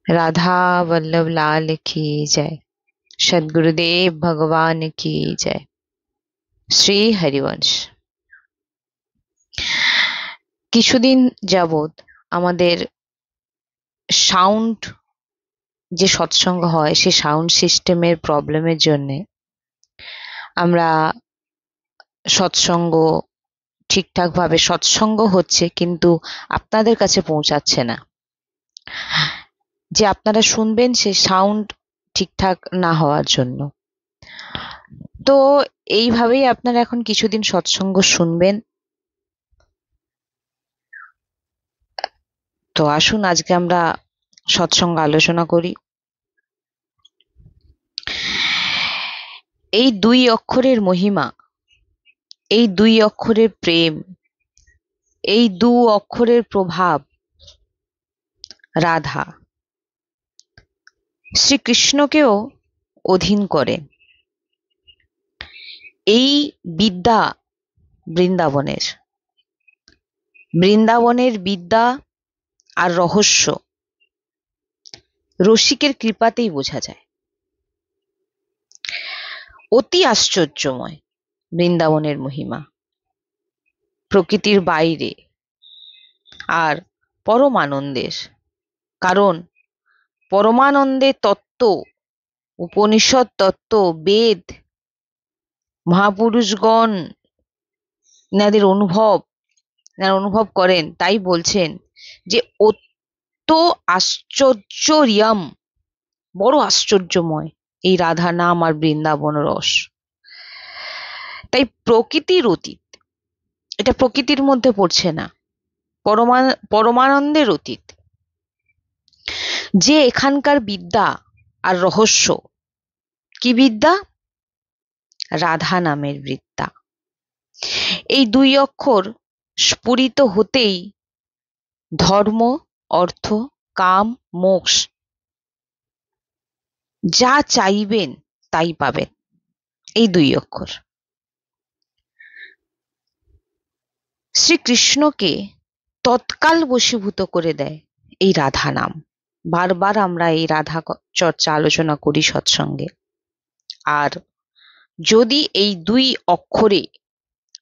राधा वल्लभ लाल की जय। सद्गुरुदेव भगवान की जय। শ্রী হরিবংশ। কিছুদিন যাবৎ আমাদের সাউন্ড যে সৎসঙ্গ হয় সেই সাউন্ড সিস্টেমের প্রবলেমের জন্য আমরা সৎসঙ্গ ঠিকঠাক ভাবে সৎসঙ্গ হচ্ছে কিন্তু আপনাদের কাছে পৌঁছাচ্ছে না। যে আপনারা শুনবেন সেই সাউন্ড ঠিকঠাক না হওয়ার জন্য। তো এইভাবেই আপনারা এখন কিছুদিন সৎসঙ্গ শুনবেন। তো আসুন আজকে আমরা সৎসঙ্গ আলোচনা করি। এই দুই অক্ষরের মহিমা, এই দুই অক্ষরের প্রেম, এই দু অক্ষরের প্রভাব রাধা শ্রীকৃষ্ণকেও অধীন করে। এই বিদ্যা বৃন্দাবনের, বৃন্দাবনের বিদ্যা আর রহস্য রসিকের কৃপাতেই বোঝা যায়। অতি আশ্চর্যময় বৃন্দাবনের মহিমা, প্রকৃতির বাইরে আর পরম আনন্দের। কারণ পরমানন্দের তত্ত্ব, উপনিষদ তত্ত্ব, বেদ, মহাপুরুষগণ এনাদের অনুভব করেন, তাই বলছেন যে অত্য আশ্চর্যরিয়ম, বড় আশ্চর্যময় এই রাধা নাম আর বৃন্দাবন রস। তাই প্রকৃতির অতীত, এটা প্রকৃতির মধ্যে পড়ছে না, পরমানন্দের অতীত। যে এখানকার বিদ্যা আর রহস্য, কি বিদ্যা? রাধা নামের বিদ্যা। এই দুই অক্ষর স্ফুরিত হতেই ধর্ম, অর্থ, কাম, মোক্ষ যা চাইবেন তাই পাবেন। এই দুই অক্ষর শ্রীকৃষ্ণকে তৎকাল বশীভূত করে দেয় এই রাধা নাম। বারবার আমরা এই রাধা চর্চা আলোচনা করি সৎসঙ্গে। আর যদি এই দুই অক্ষরে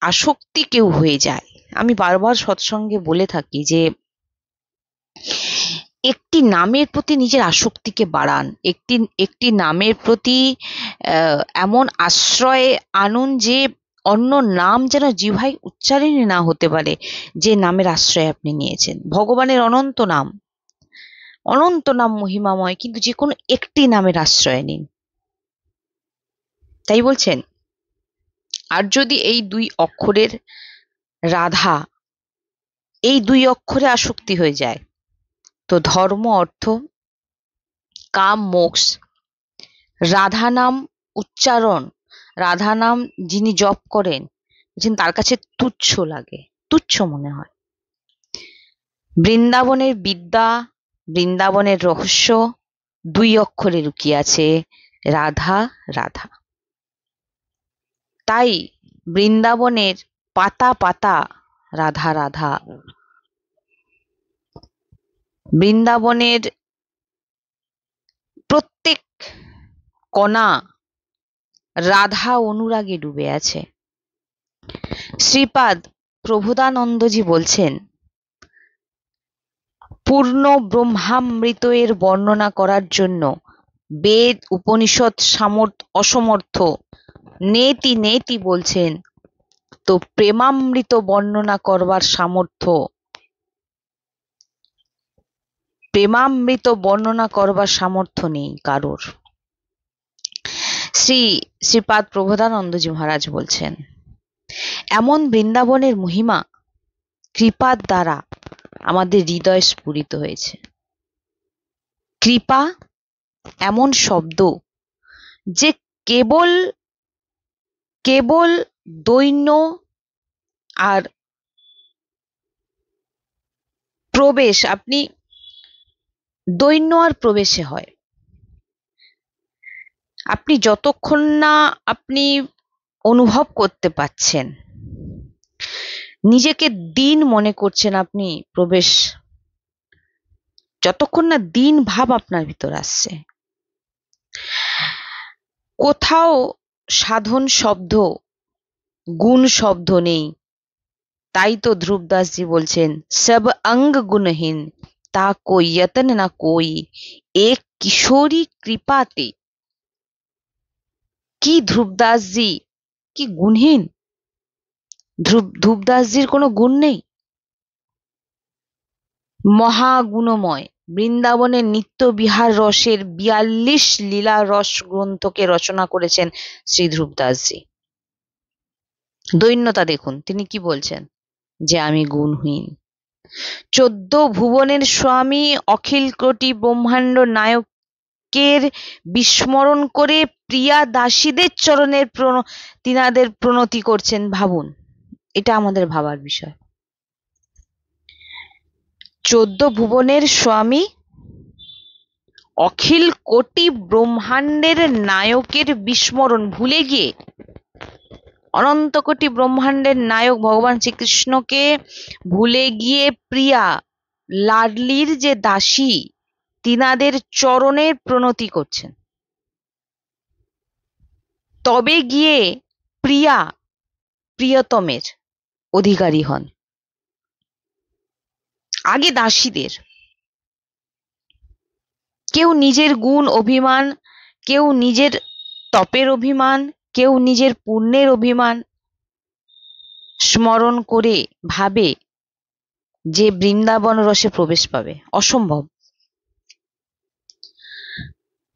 আসক্তি কেউ হয়ে যায়, আমি বারবার সৎসঙ্গে বলে থাকি যে একটি নামের প্রতি নিজের আসক্তিকে বাড়ান, একটি নামের প্রতি এমন আশ্রয় আনুন যে অন্য নাম যেন জিহ্বায় উচ্চারণই না হতে পারে, যে নামের আশ্রয় আপনি নিয়েছেন। ভগবানের অনন্ত নাম মহিমাময়, কিন্তু যে কোনো একটি নামের আশ্রয় নিন। তাই বলছেন। আর যদি এই দুই অক্ষরের রাধা, এই দুই অক্ষরে আসক্তি হয়ে যায়, তো ধর্ম, অর্থ, কাম, মোক্ষ রাধা নাম উচ্চারণ, রাধা নাম যিনি জপ করেন তার কাছে তুচ্ছ লাগে, তুচ্ছ মনে হয়। বৃন্দাবনের বিদ্যা, বৃন্দাবনের রহস্য দুই অক্ষরে লুকিয়ে আছে, রাধা রাধা। তাই বৃন্দাবনের পাতা পাতা রাধা রাধা, বৃন্দাবনের প্রত্যেক কণা রাধা অনুরাগে ডুবে আছে। শ্রীপাদ প্রবোধানন্দজি বলছেন, পূর্ণ ব্রহ্মামৃত এর বর্ণনা করার জন্য বেদ উপনিষদ অসমর্থ, নেতি নেতি বলছেন, তো প্রেমামৃত বর্ণনা করবার সামর্থ্য, প্রেমামৃত বর্ণনা করবার সামর্থ্য নেই কারোর। শ্রীপাদ প্রবোধানন্দজি মহারাজ বলছেন, এমন বৃন্দাবনের মহিমা কৃপার দ্বারা আমাদের হৃদয় স্ফুরিত হয়েছে। কৃপা এমন শব্দ যে কেবল দৈন্য আর প্রবেশ, আপনি দৈন্য আর প্রবেশে হয়। আপনি যতক্ষণ না আপনি অনুভব করতে পাচ্ছেন, নিজেকে দিন মনে করছেন, আপনি প্রবেশ যতক্ষণ না দীন ভাব আপনার ভিতর আসছে। কোথাও সাধন শব্দ, গুণ শব্দ নেই। তাই তো ধ্রুবদাসজি বলছেন, সব অঙ্গ গুণহীন, তা কোই যতন না কোই, এক কিশোরী কৃপাতে। কি ধ্রুবদাসজি কি গুণহীন? ধ্রুবদাসজির কোনো গুণ নেই? মহাগুণময় বৃন্দাবনের নিত্য বিহার রসের ৪২ লীলা রস গ্রন্থকে রচনা করেছেন শ্রী ধ্রুবদাসজি। দৈন্যতা দেখুন, তিনি কি বলছেন, যে আমি গুণহীন। ১৪ ভুবনের স্বামী অখিল কোটি ব্রহ্মাণ্ড নায়কের বিস্মরণ করে প্রিয়া দাসীদের চরণের তিনাদের প্রণতি করছেন। ভাবুন, এটা আমাদের ভাবার বিষয়। ১৪ ভুবনের স্বামী অখিল কোটি ব্রহ্মাণ্ডের নায়কের বিস্মরণ, ভুলে গিয়ে অনন্ত কোটি ব্রহ্মাণ্ডের নায়ক ভগবান শ্রীকৃষ্ণকে ভুলে গিয়ে প্রিয়া লাডলির যে দাসী তিনাদের চরণের প্রণতি করছেন। তবে গিয়ে প্রিয়া প্রিয়তমের অধিকারী হন। আগে দাসীদের। কেউ নিজের গুণ অভিমান, কেউ নিজের তপের অভিমান, কেউ নিজের পুণ্যের অভিমান স্মরণ করে ভাবে যে বৃন্দাবন রসে প্রবেশ পাবে। অসম্ভব।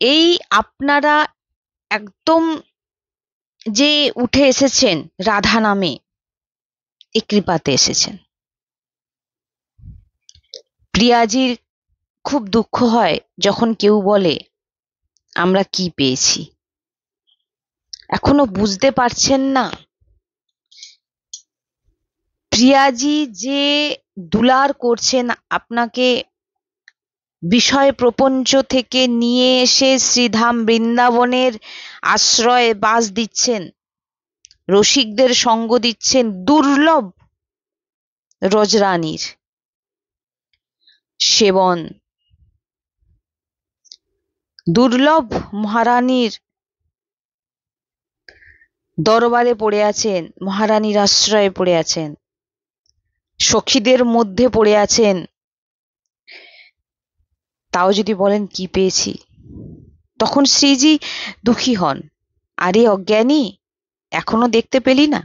এই আপনারা একদম যে উঠে এসেছেন রাধা নামে, এই কৃপাতে এসেছেন। প্রিয়াজির খুব দুঃখ হয় যখন কেউ বলে আমরা কি পেয়েছি। এখনো বুঝতে পারছেন না প্রিয়াজি যে দুলার করছেন আপনাকে, বিষয় প্রপঞ্চ থেকে নিয়ে এসে শ্রীধাম বৃন্দাবনের আশ্রয়ে বাস দিচ্ছেন, রসিকদের সঙ্গ দিচ্ছেন, দুর্লভ রজরানীর সেবন, দুর্লভ মহারানীর দরবারে পড়ে আছেন, মহারানীর আশ্রয়ে পড়ে আছেন, সখীদের মধ্যে পড়ে আছেন, তাও যদি বলেন কি পেয়েছি, তখন শ্রীজি দুঃখী হন। আরে অজ্ঞানী, এখনো দেখতে পেলি না?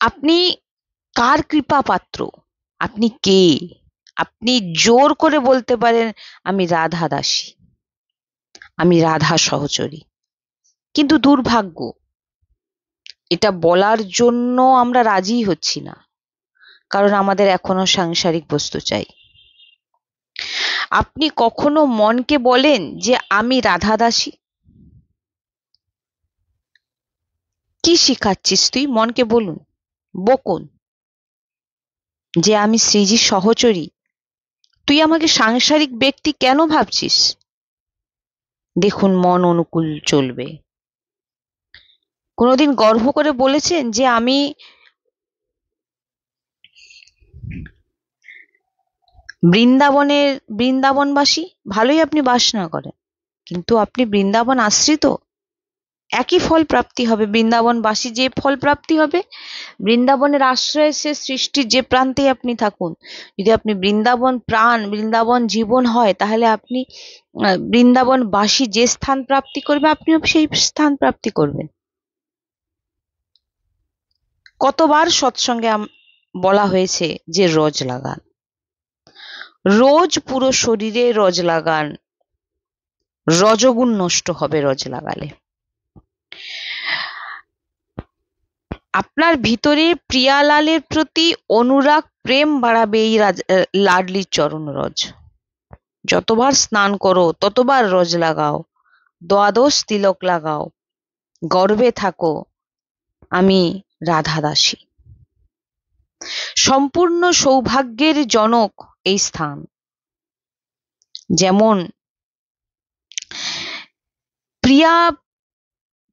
আপনি কার কৃপা পাত্র? আপনি কে? আপনি জোর করে বলতে পারেন আমি রাধা দাসী, আমি রাধা সহচরী, কিন্তু দুর্ভাগ্য এটা বলার জন্য আমরা রাজি হচ্ছি না, কারণ আমাদের এখনো সাংসারিক বস্তু চাই। আপনি কখনো মনকে বলেন যে আমি রাধা দাসী? কি শিখাচ্ছিস তুই? মনকে বলুন, বকুন যে আমি শ্রীজির সহচরী, তুই আমাকে সাংসারিক ব্যক্তি কেন ভাবছিস? দেখুন, মন অনুকূল চলবে। কোনোদিন গর্ব করে বলেছেন যে আমি বৃন্দাবনবাসী? ভালোই আপনি বাসনা করেন, কিন্তু আপনি বৃন্দাবন আশ্রিত, একই ফল প্রাপ্তি হবে। বৃন্দাবনবাসী যে ফল প্রাপ্তি হবে, বৃন্দাবনের আশ্রয়ে সে সৃষ্টির যে প্রান্তে আপনি থাকুন, যদি আপনি বৃন্দাবন প্রাণ, বৃন্দাবন জীবন হয়, তাহলে আপনি বৃন্দাবনবাসী যে স্থান প্রাপ্তি করবে, আপনিও সেই স্থান প্রাপ্তি করবেন। কতবার সৎসঙ্গে বলা হয়েছে যে রজ লাগান, রোজ পুরো শরীরে রজ লাগান, রজগুণ নষ্ট হবে রজ লাগালে। আপনার ভিতরে প্রিয়ালালের প্রতি অনুরাগ প্রেম বাড়াবে এই লাডলির চরণ রজ। যতবার স্নান করো ততবার রজ লাগাও, দ্বাদশ তিলক লাগাও, গর্বে থাকো আমি রাধা দাসী। সম্পূর্ণ সৌভাগ্যের জনক এই স্থান। যেমন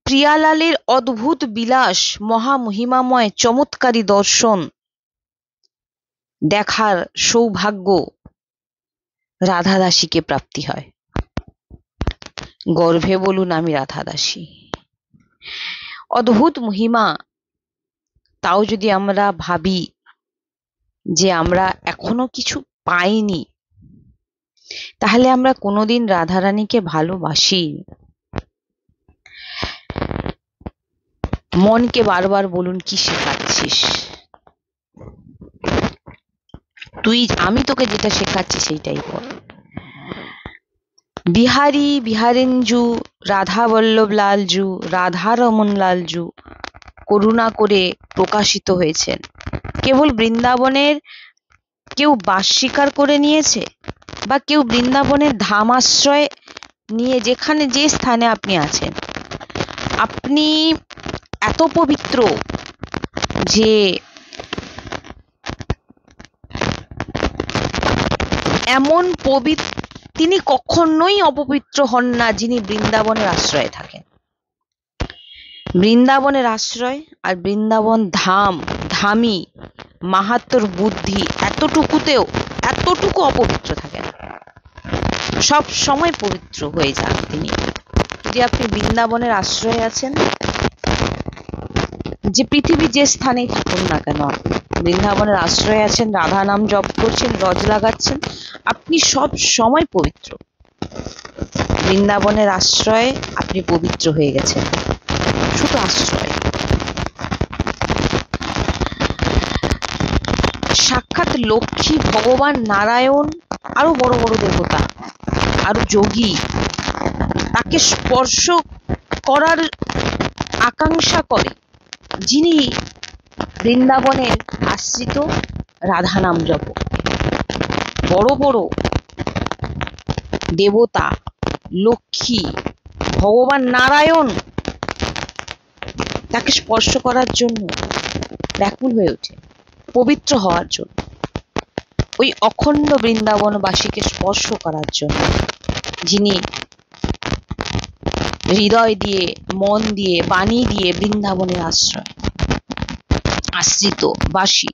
প্রিয়ালালের অদ্ভুত বিলাস, মহামহিমাময় চমৎকারী দর্শন, দেখার সৌভাগ্য রাধা দাসীকে প্রাপ্তি হয়। গর্ভে বলুন আমি রাধা দাসী। অদ্ভুত মহিমা। তাও যদি আমরা ভাবি যে আমরা এখনো কিছু পাইনি, তাহলে আমরা কোনোদিন রাধারানীকে ভালোবাসি। মনকে বারবার বলুন কি শেখাচ্ছিস তুই, আমি তোকে যেটা শেখাচ্ছি সেইটাই বল। বিহারী বিহারেঞ্জু রাধা বল্লভ লালজু রাধা রমন লালজু করুণা করে প্রকাশিত হয়েছেন। কেবল বৃন্দাবনের কেউ বাস স্বীকার করে নিয়েছে, বা কেউ বৃন্দাবনের ধাম আশ্রয় নিয়ে যেখানে যে স্থানে আপনি আছেন, আপনি এত পবিত্র যে এমন পবিত্র, তিনি কখনোই অপবিত্র হন না যিনি বৃন্দাবনের আশ্রয়ে থাকেন। বৃন্দাবনের আশ্রয় আর বৃন্দাবন ধাম, ধামী মাহাত্ম্যর বুদ্ধি এতটুকু অপবিত্র থাকে না, সব সময় পবিত্র হয়ে যান তিনি। যদি আপনি বৃন্দাবনের আশ্রয়ে আছেন, যে পৃথিবী যে স্থানেই থাকুন না কেন, বৃন্দাবনের আশ্রয়ে আছেন, রাধা নাম জপ করছেন, রজ লাগাচ্ছেন, আপনি সব সময় পবিত্র। বৃন্দাবনের আশ্রয়ে আপনি পবিত্র হয়ে গেছেন, শুধু আশ্রয়। সাক্ষাৎ লক্ষ্মী, ভগবান নারায়ণ, আরো বড় বড় দেবতা, আরো যোগী তাকে স্পর্শ করার আকাঙ্ক্ষা করে, যিনি বৃন্দাবনের আশ্রিত রাধা নাম জপ। বড় বড় দেবতা, লক্ষ্মী, ভগবান নারায়ণ তাকে স্পর্শ করার জন্য ব্যাকুল হয়ে ওঠে, পবিত্র হওয়ার জন্য, ওই অখণ্ড বৃন্দাবনবাসীকে স্পর্শ করার জন্য, যিনি হৃদয় দিয়ে, মন দিয়ে, বাণী দিয়ে বৃন্দাবনের আশ্রিত বাসী।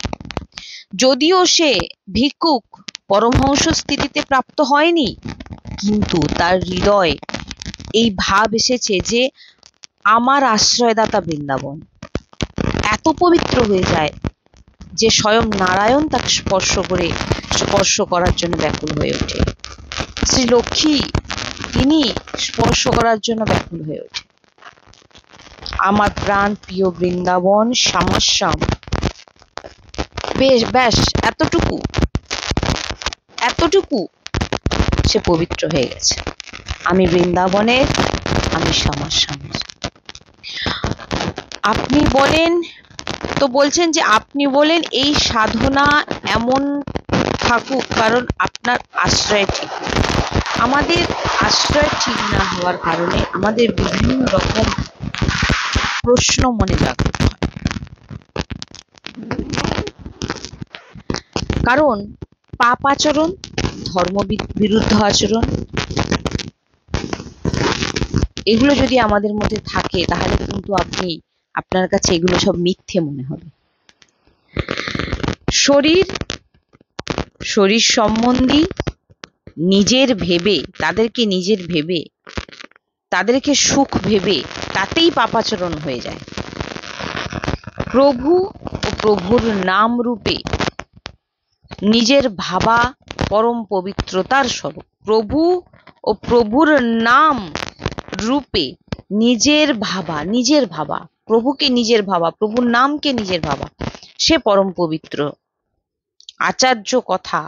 যদিও সে ভিক্ষুক, পরমহংস স্থিতিতে প্রাপ্ত হয়নি, কিন্তু তার হৃদয় এই ভাব এসেছে যে আমার আশ্রয়দাতা বৃন্দাবন। এত পবিত্র হয়ে যায় যে স্বয়ং নারায়ণ তাকে স্পর্শ করার জন্য ব্যাকুল হয়ে ওঠে। শ্রী লক্ষ্মী তিনি স্পর্শ করার জন্য ব্যাকুল হয়ে ওঠে। আমার প্রাণ প্রিয় বৃন্দাবন শ্যামাশ্যাম। ব্যাস এতটুকু সে পবিত্র হয়ে গেছে। আমি বৃন্দাবনের, আমি শ্যামাশ্যাম। আপনি বলেন তো, বলছেন যে আপনি বলেন এই সাধনা এমন থাকুক কারণ আপনার আশ্রয় ঠিক। আমাদের আশ্রয় ঠিক না হওয়ার কারণে আমাদের বিভিন্ন রকম প্রশ্ন মনে জাগ্রত হয়। কারণ পাপ আচরণ, ধর্ম বিরুদ্ধ আচরণ, এগুলো যদি আমাদের মধ্যে থাকে, তাহলে কিন্তু আপনার কাছে এগুলো সব মিথ্যে মনে হবে। শরীর সম্বন্ধী তাদেরকে সুখ ভেবে তাতেই পাপাচরণ হয়ে যায়। প্রভু ও প্রভুর নাম রূপে নিজের ভাবা পরম পবিত্রতার স্বরূপ। প্রভু ও প্রভুর নাম রূপে নিজের ভাবা, প্রভুকে নিজের ভাবা, প্রভুর নামকে নিজের ভাবা, সে পরম পবিত্র। আচার্য কথা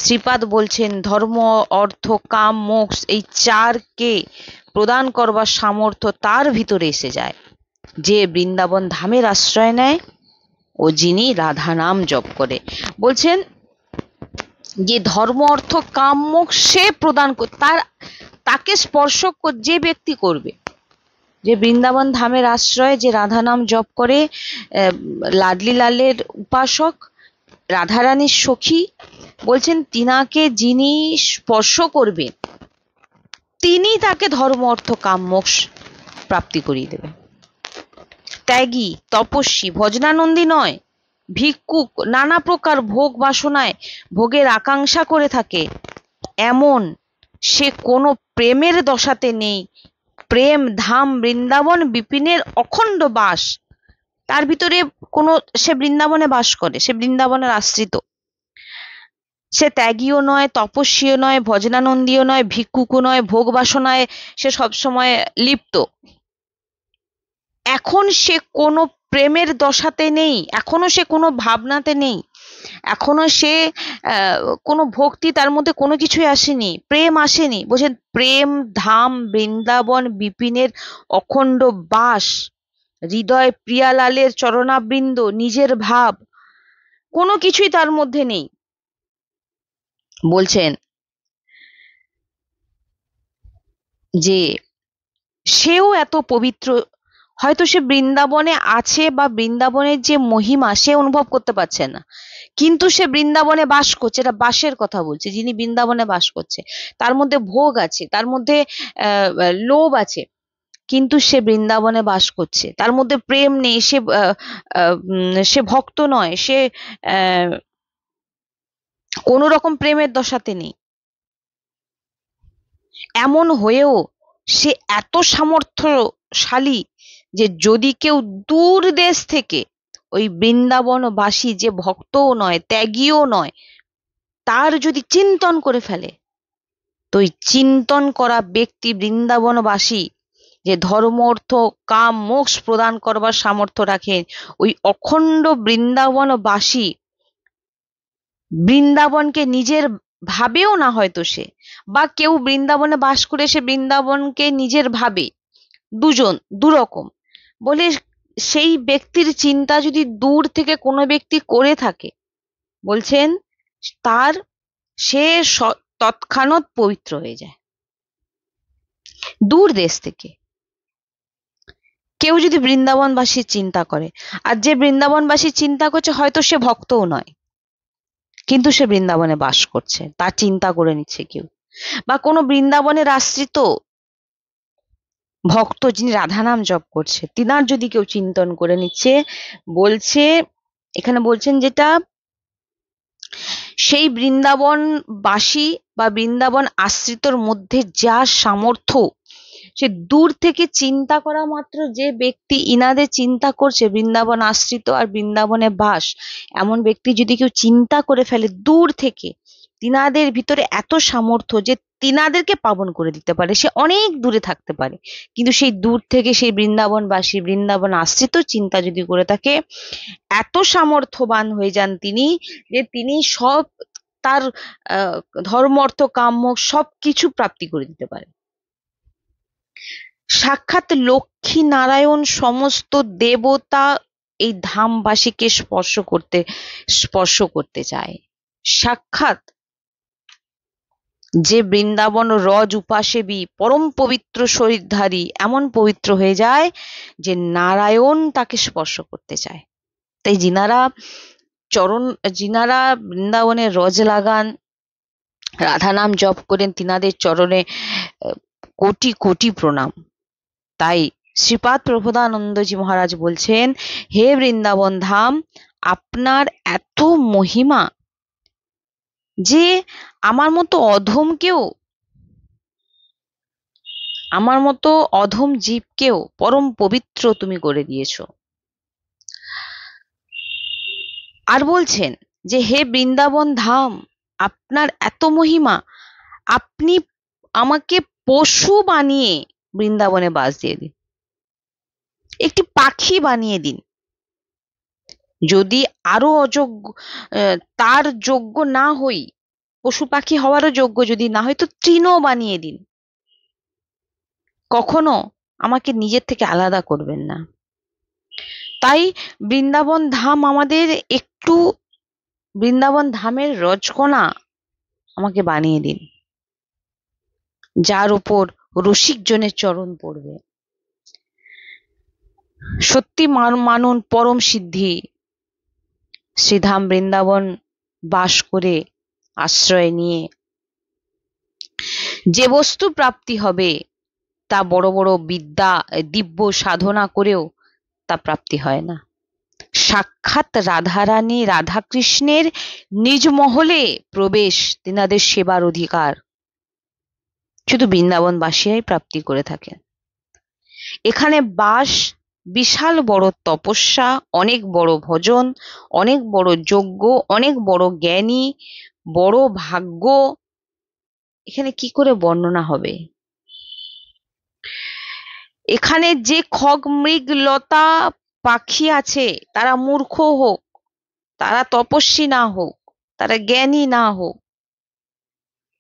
শ্রীপাদ বলছেন, ধর্ম, অর্থ, কাম, মোক্ষ এই চারকে প্রদান করবার সামর্থ্য তার ভিতরে এসে যায় যে বৃন্দাবন ধামের আশ্রয় নেয় ও যিনি রাধা নাম জপ করে। বলছেন যে ধর্ম, অর্থ, কাম, মোক্ষ সে প্রদান তাকে স্পর্শ যে ব্যক্তি করবে, যে বৃন্দাবন ধামের আশ্রয়, যে রাধা নাম জপ করে, লাডলি লালের উপাসক, রাধারানীর সখী, বলছেন তিনাকে যিনি স্পর্শ করবেন তিনি তাকে ধর্ম, অর্থ, কাম, মোক্ষ প্রাপ্তি করিয়ে দেবে। ত্যাগী, তপস্বী, ভজনানন্দী নয়, ভিক্ষুক নানা প্রকার ভোগ বাসনায় ভোগের আকাঙ্ক্ষা করে থাকে, এমন সে কোনো প্রেমের দশাতে নেই। প্রেম ধাম বৃন্দাবন বিপিনের অখণ্ড বাস, তার ভিতরে কোনো, সে বৃন্দাবনে বাস করে, সে বৃন্দাবনের আশ্রিত। সে ত্যাগীও নয়, তপস্বীও নয়, ভজনানন্দীও নয়, ভিক্ষুকও নয়, ভোগ বাসনায় সে সবসময় লিপ্ত। এখন সে কোনো প্রেমের দশাতে নেই, এখনো সে কোনো ভাবনাতে নেই, এখনো সে কোনো ভক্তি তার মধ্যে কোনো কিছুই আসেনি, প্রেম আসেনি। বলছেন প্রেম ধাম বৃন্দাবন বিপিনের অখণ্ড বাস, হৃদয় প্রিয়ালালের চরণাবৃন্দ, নিজের ভাব কোনো কিছুই তার মধ্যে নেই। বলছেন যে সেও এত পবিত্র, হয়তো সে বৃন্দাবনে আছে বা বৃন্দাবনের যে মহিমা সে অনুভব করতে পারছে না, কিন্তু সে বৃন্দাবনে বাস করছে, এটা বাসের কথা বলছে, যিনি বৃন্দাবনে বাস করছে তার মধ্যে ভোগ আছে, তার মধ্যে লোভ আছে, কিন্তু সে বৃন্দাবনে বাস করছে, তার মধ্যে প্রেম নেই, সে ভক্ত নয়, সে কোন রকম প্রেমের দশাতে নেই। এমন হয়েও সে এত সামর্থ্যশালী যে যদি কেউ দূর দেশ থেকে ওই বৃন্দাবনবাসী, যে ভক্তও নয় ত্যাগীও নয়, তার যদি চিন্তন করে ফেলে, তো ওই চিন্তন করা ব্যক্তি বৃন্দাবনবাসী যে ধর্ম অর্থ কাম মোক্ষ প্রদান করবার সামর্থ্য রাখেন, ওই অখণ্ড বৃন্দাবনবাসী বৃন্দাবনকে নিজের ভাবেও না, হয়তো সে বা কেউ বৃন্দাবনে বাস করে সে বৃন্দাবনকে নিজের ভাবে, দুজন দুরকম। বলে সেই ব্যক্তির চিন্তা যদি দূর থেকে কোনো ব্যক্তি করে থাকে, বলছেন তার সে তৎক্ষণাৎ পবিত্র হয়ে যায়। দূর দেশ থেকে কেউ যদি বৃন্দাবনবাসীর চিন্তা করে, আর যে বৃন্দাবনবাসীর চিন্তা করছে হয়তো সে ভক্তও নয়, কিন্তু সে বৃন্দাবনে বাস করছে, তার চিন্তা করে নিচ্ছে কেউ, বা কোনো বৃন্দাবনের আশ্রিত ভক্ত যিনি রাধা নাম জপ করছে, তিনার যদি কেউ চিন্তন করে নিচ্ছে, বলছে এখানে বলছেন যেটা সেই বৃন্দাবনবাসী বা বৃন্দাবন আশ্রিতর মধ্যে যা সামর্থ্য, সে দূর থেকে চিন্তা করা মাত্র যে ব্যক্তি ইনাদের চিন্তা করছে, বৃন্দাবন আশ্রিত আর বৃন্দাবনে বাস, এমন ব্যক্তি যদি কেউ চিন্তা করে ফেলে দূর থেকে, তিনাদের ভিতরে এত সামর্থ্য যে তিনাদেরকে পাবন করে দিতে পারে, সে অনেক দূরে থাকতে পারে, কিন্তু সেই দূর থেকে সেই বৃন্দাবনবাসী বৃন্দাবন আশ্রিত চিন্তা যদি করে থাকে, এত সামর্থ্যবান হয়ে যান তিনি, যে তিনি সব তার ধর্ম অর্থ কাম্য সবকিছু প্রাপ্তি করে দিতে পারে। সাক্ষাৎ লক্ষ্মী নারায়ণ সমস্ত দেবতা এই ধামবাসীকে স্পর্শ করতে চায়। সাক্ষাৎ যে বৃন্দাবন রজ উপাসেবী পরম পবিত্র শরীরধারী এমন পবিত্র হয়ে যায় যে নারায়ণ তাকে স্পর্শ করতে চায়। তাই যিনারা বৃন্দাবনে রজ লাগান, রাধা নাম জপ করেন, তিনাদের চরণে কোটি কোটি প্রণাম। তাই শ্রীপাদ প্রবোধানন্দজি মহারাজ বলছেন, হে বৃন্দাবন ধাম, আপনার এত মহিমা যে আমার মতো অধম জীবকেও পরম পবিত্র তুমি করে দিয়েছো। আর বলছেন যে হে বৃন্দাবন ধাম, আপনার এত মহিমা, আপনি আমাকে পশু বানিয়ে বৃন্দাবনে বাস দিয়ে দিন, একটি পাখি বানিয়ে দিন, যদি আরো অযোগ্য তার যোগ্য না হই, পশু পাখি হওয়ারও যোগ্য যদি না হয়, তো তৃণও বানিয়ে দিন, কখনো আমাকে নিজের থেকে আলাদা করবেন না। তাই বৃন্দাবন ধাম আমাদের একটু, বৃন্দাবন ধামের রজকণা আমাকে বানিয়ে দিন, যার উপর রসিক জনের চরণ পড়বে। সত্যি মানুন পরম সিদ্ধি, শ্রীধাম বৃন্দাবন বাস করে আশ্রয় নিয়ে যে বস্তু প্রাপ্তি হবে, তা বড় বড় বিদ্যা দিব্য সাধনা করেও তা প্রাপ্তি হয় না। সাক্ষাৎ রাধারানী রাধাকৃষ্ণের নিজ মহলে প্রবেশ, তিনাদের সেবার অধিকার শুধু বৃন্দাবনবাসীরাই প্রাপ্তি করে থাকেন। এখানে বাস, বিশাল বড় তপস্যা, অনেক বড় ভজন, অনেক বড় যজ্ঞ, অনেক বড় জ্ঞানী, বড় ভাগ্য, এখানে কি করে বর্ণনা হবে। এখানে যে খগ মৃগ লতা পাখি আছে, তারা মূর্খ হোক, তারা তপস্বী না হোক, তারা জ্ঞানী না হোক,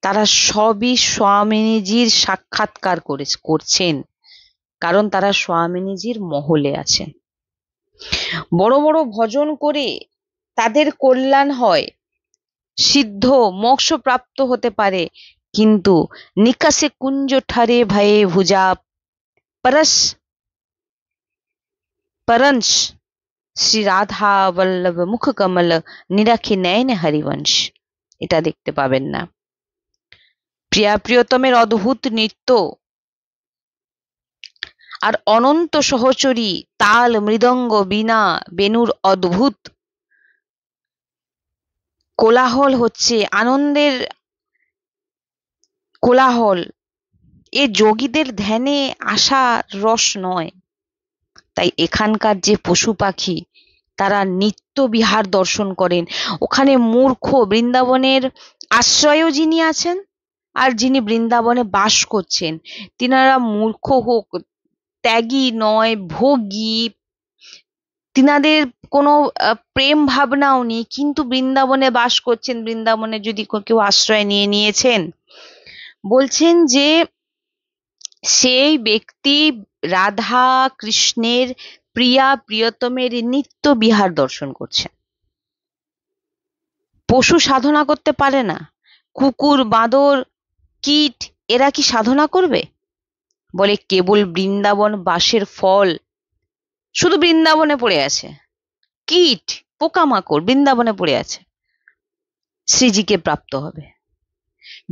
তারা সবই স্বামিনীজির সাক্ষাৎকার করছেন, কারণ তারা স্বামিনীজির মহলে আছেন। বড় বড় ভজন করে তাদের কল্যাণ হয়, সিদ্ধ মোক্ষ প্রাপ্ত হতে পারে, কিন্তু নিকাশে কুঞ্জ ঠারে ভয়ে ভুজা परस परंश শ্রী রাধা বল্লভ মুখ কমল নিরাখি নয়ন হরিবংশ, এটা দেখতে পাবেন না। প্রিয়া প্রিয়তমের অদ্ভুত নৃত্য আর অনন্ত সহচরী তাল মৃদঙ্গ বীণা বেণুর অদ্ভুত কোলাহল হচ্ছে, আনন্দের কোলাহল, এ যোগীদের ধ্যানে আসা রস নয়। তাই এখানকার যে পশু পাখি তারা নিত্য বিহার দর্শন করেন। ওখানে মূর্খ, বৃন্দাবনের আশ্রয়েও যিনি আছেন আর যিনি বৃন্দাবনে বাস করছেন, তিনারা মূর্খ হোক, ত্যাগী নয়, ভোগী, তিনাদের কোনো প্রেম ভাবনাও নেই, কিন্তু বৃন্দাবনে বাস করছেন। বৃন্দাবনে যদি কেউ আশ্রয় নিয়েছেন, বলছেন যে সেই ব্যক্তি রাধা কৃষ্ণের প্রিয়া প্রিয়তমের নিত্য বিহার দর্শন করছেন। পশু সাধনা করতে পারে না, কুকুর, বাঁদর, কীট, এরা কি সাধনা করবে? বলে কেবল বৃন্দাবন বাসের ফল শুধু বৃন্দাবনে পড়ে আছে, কীট পোকামাকড় বৃন্দাবনে পড়ে আছে, শ্রীজিকে প্রাপ্ত হবে।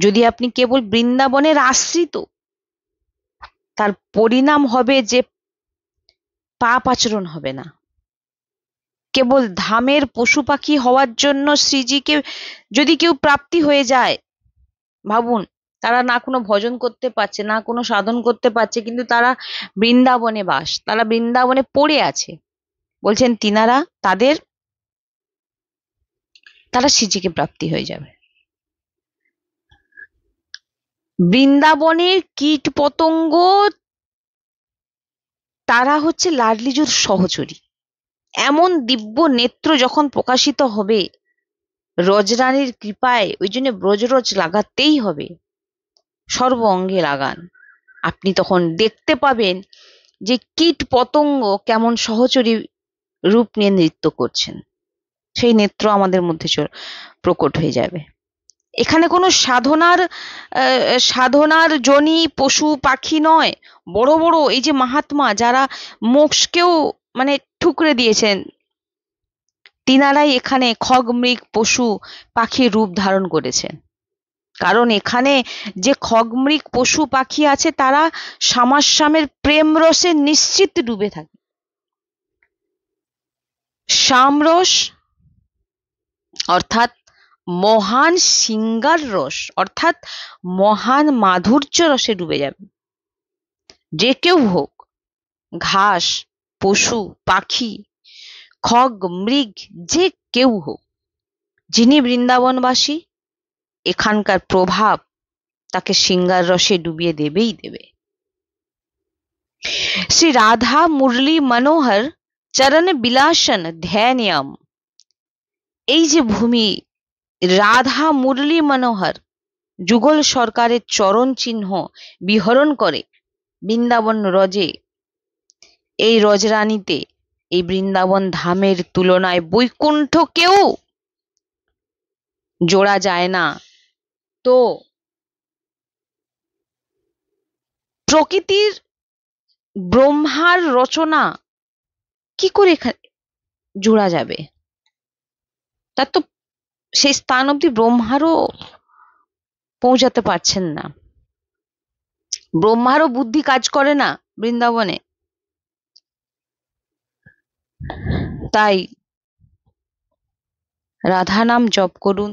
যদি আপনি কেবল বৃন্দাবনের আশ্রিত, তার পরিণাম হবে যে পাপ আচরণ হবে না। কেবল ধামের পশু পাখি হওয়ার জন্য শ্রীজিকে যদি কেউ প্রাপ্তি হয়ে যায়, ভাবুন, তারা না কোনো ভজন করতে পারছে, না কোনো সাধন করতে পারছে, কিন্তু তারা বৃন্দাবনে বাস, তারা বৃন্দাবনে পড়ে আছে, বলছেন তিনারা তারা শ্রীজিকে প্রাপ্তি হয়ে যাবে। বৃন্দাবনের কীট পতঙ্গ তারা হচ্ছে লাডলিজুর সহচরী। এমন দিব্য নেত্র যখন প্রকাশিত হবে রজরানীর কৃপায়, ওই জন্য ব্রজরজ লাগাতেই হবে, সর্ব অঙ্গে লাগান। আপনি তখন দেখতে পাবেন যে কীট পতঙ্গ কেমন সহচরী রূপ নিয়ে নৃত্য করছেন, সেই নেত্র আমাদের মধ্যে প্রকট হয়ে যাবে। এখানে কোনো সাধনার জনি পশু পাখি নয়, বড় বড় এই যে মহাত্মা যারা মোক্ষকেও মানে ঠুকরে দিয়েছেন, তিনারাই এখানে খগ মৃগ পশু পাখির রূপ ধারণ করেছেন। কারণ এখানে যে খগ মৃগ পশু পাখি আছে তারা শ্যামাশ্যামের প্রেম রসে নিশ্চিত ডুবে থাকে। শ্যামরস অর্থাৎ মহান সিঙ্গার রস, অর্থাৎ মহান মাধুর্য রসে ডুবে যাবে। যে কেউ হোক, ঘাস, পশু পাখি, খগ মৃগ, যে কেউ হোক, যিনি বৃন্দাবনবাসী, এখানকার প্রভাব তাকে সিঙ্গার রসে ডুবিয়ে দেবেই দেবে। শ্রী রাধা মুরলী মনোহর চরণ বিলাসন ধ্যানয়ম, এই যে ভূমি রাধা মুরলী মনোহর যুগল সরকারের চরণ চিহ্ন বিহরণ করে বৃন্দাবন রজে, এই রজরানীতে এই বৃন্দাবন ধামের তুলনায় বৈকুণ্ঠকেও জোড়া যায় না। তো প্রকৃতির ব্রহ্মার রচনা কি করে জোড়া যাবে? তার তো সেই স্থান অব্দি ব্রহ্মারও পৌঁছাতে পারছেন না, ব্রহ্মারও বুদ্ধি কাজ করে না বৃন্দাবনে। তাই রাধা নাম জপ করুন,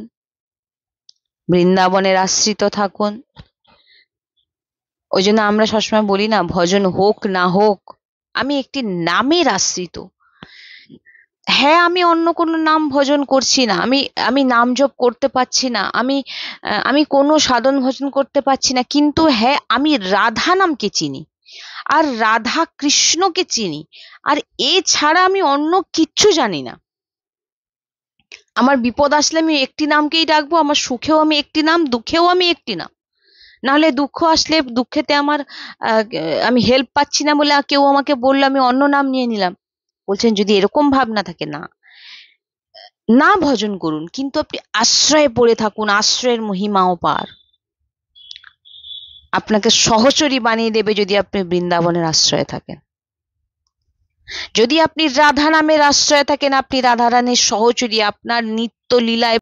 বৃন্দাবনের আশ্রিত থাকুন। ওই জন্য আমরা সবসময় বলি না, ভজন হোক না হোক আমি একটি নামের আশ্রিত। হ্যাঁ, আমি অন্য কোনো নাম ভজন করছি না, আমি নাম জপ করতে পারছি না, আমি কোনো সাধন ভজন করতে পারছি না, কিন্তু হ্যাঁ আমি রাধা নামকে চিনি আর রাধা কৃষ্ণকে চিনি, আর এছাড়া আমি অন্য কিচ্ছু জানি না। আমার বিপদ আসলে আমি একটি নামকেই ডাকবো, আমার সুখেও আমি একটি নাম, দুঃখেও আমি একটি নাম। নাহলে দুঃখ আসলে দুঃখেতে আমি হেল্প পাচ্ছি না বলে কেউ আমাকে বললো, আমি অন্য নাম নিয়ে নিলাম। বলছেন যদি এরকম ভাবনা থাকে, না না ভজন করুন, কিন্তু আপনি আশ্রয়ে পড়ে থাকুন, আশ্রয়ের মহিমাও পার। আপনাকে সহচরী বানিয়ে দেবে যদি আপনি বৃন্দাবনের আশ্রয়ে থাকেন। যদি আপনি রাধা নামের আশ্রয়ে থাকেন, আপনি রাধা রানীর সহচরী, আপনার নিত্য লীলায়